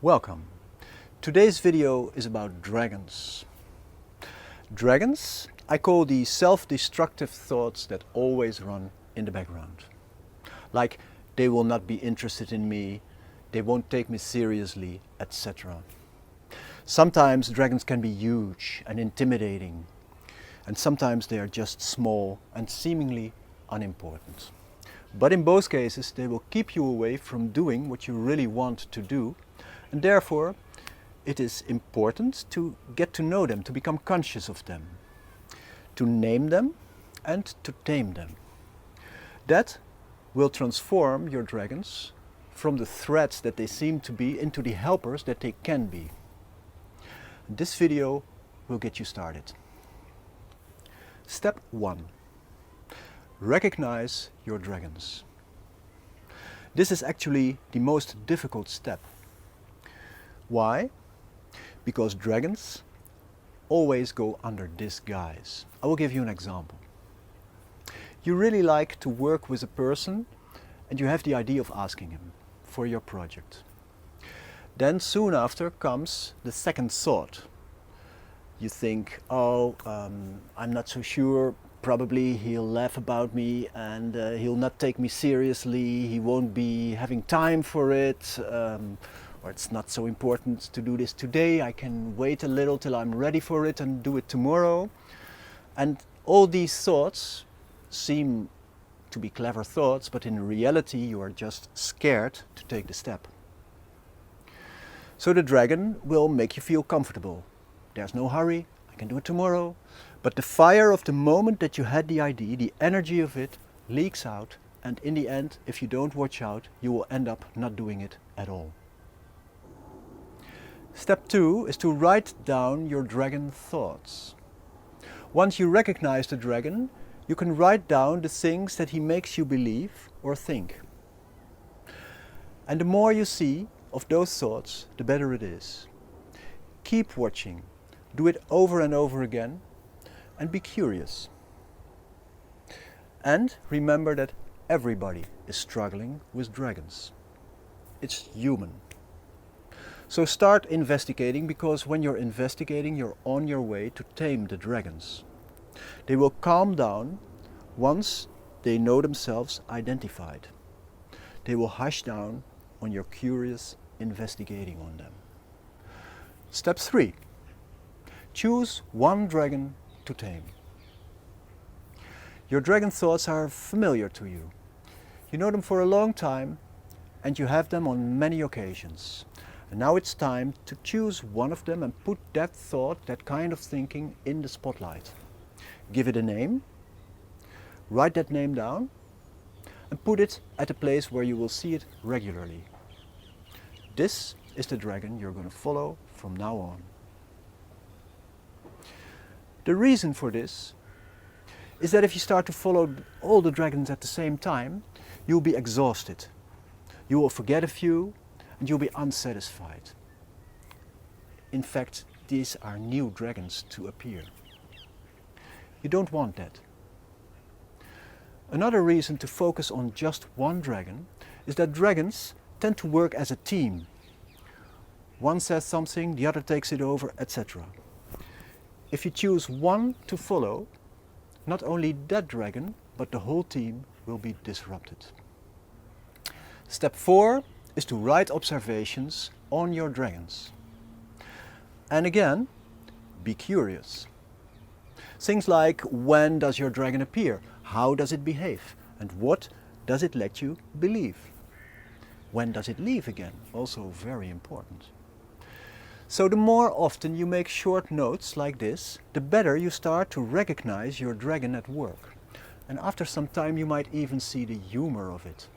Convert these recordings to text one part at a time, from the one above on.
Welcome. Today's video is about dragons. Dragons I call the self-destructive thoughts that always run in the background. Like they will not be interested in me, they won't take me seriously, etc. Sometimes dragons can be huge and intimidating, and sometimes they are just small and seemingly unimportant. But in both cases they will keep you away from doing what you really want to do, and therefore it is important to get to know them, to become conscious of them, to name them and to tame them. That will transform your dragons from the threats that they seem to be into the helpers that they can be. This video will get you started. Step 1. Recognize your dragons. This is actually the most difficult step. Why? Because dragons always go under disguise. I will give you an example. You really like to work with a person and you have the idea of asking him for your project. Then soon after comes the second thought. You think, I'm not so sure, probably he'll laugh about me and he'll not take me seriously, he won't be having time for it, or it's not so important to do this today, I can wait a little till I'm ready for it and do it tomorrow. And all these thoughts seem to be clever thoughts, but in reality you are just scared to take the step. So the dragon will make you feel comfortable. There's no hurry, I can do it tomorrow. But the fire of the moment that you had the idea, the energy of it, leaks out, and in the end, if you don't watch out, you will end up not doing it at all. Step 2 is to write down your dragon thoughts. Once you recognize the dragon, you can write down the things that he makes you believe or think. And the more you see of those thoughts, the better it is. Keep watching, do it over and over again, and be curious. And remember that everybody is struggling with dragons. It's human. So start investigating, because when you're investigating, you're on your way to tame the dragons. They will calm down once they know themselves identified. They will hush down when you're curious investigating on them. Step 3. Choose one dragon to tame. Your dragon thoughts are familiar to you. You know them for a long time and you have them on many occasions. And now it's time to choose one of them and put that thought, that kind of thinking, in the spotlight. Give it a name, write that name down, and put it at a place where you will see it regularly. This is the dragon you're going to follow from now on. The reason for this is that if you start to follow all the dragons at the same time, you'll be exhausted. You will forget a few and you'll be unsatisfied. In fact, these are new dragons to appear. You don't want that. Another reason to focus on just one dragon is that dragons tend to work as a team. One says something, the other takes it over, etc. If you choose one to follow, not only that dragon, but the whole team will be disrupted. Step 4 is to write observations on your dragons. And again, be curious. Things like, when does your dragon appear? How does it behave? And what does it let you believe? When does it leave again? Also very important. So the more often you make short notes like this, the better you start to recognize your dragon at work. And after some time you might even see the humor of it.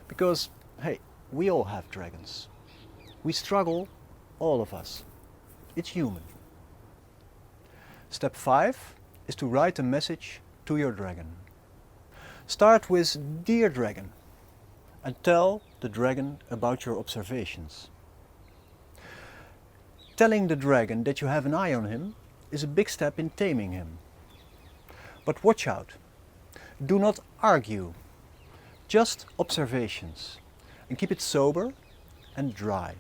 Because, hey, we all have dragons. We struggle, all of us. It's human. Step 5 is to write a message to your dragon. Start with "Dear Dragon" and tell the dragon about your observations. Telling the dragon that you have an eye on him is a big step in taming him. But watch out. Do not argue. Just observations. And keep it sober and dry.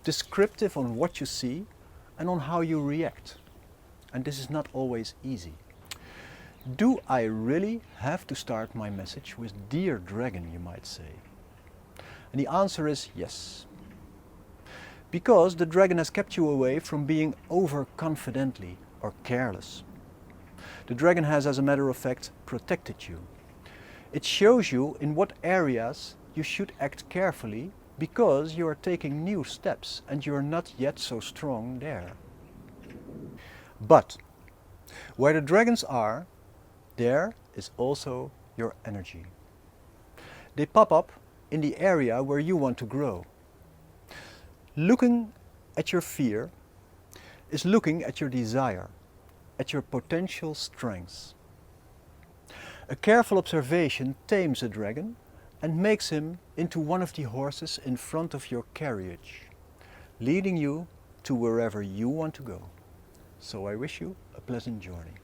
descriptive on what you see and on how you react. And this is not always easy. Do I really have to start my message with "Dear Dragon," you might say? And the answer is yes. Because the dragon has kept you away from being overconfidently or careless. The dragon has, as a matter of fact, protected you. It shows you in what areas you should act carefully because you are taking new steps and you are not yet so strong there. But where the dragons are, there is also your energy. They pop up in the area where you want to grow. Looking at your fear is looking at your desire, at your potential strengths. A careful observation tames a dragon and makes him into one of the horses in front of your carriage, leading you to wherever you want to go. So I wish you a pleasant journey.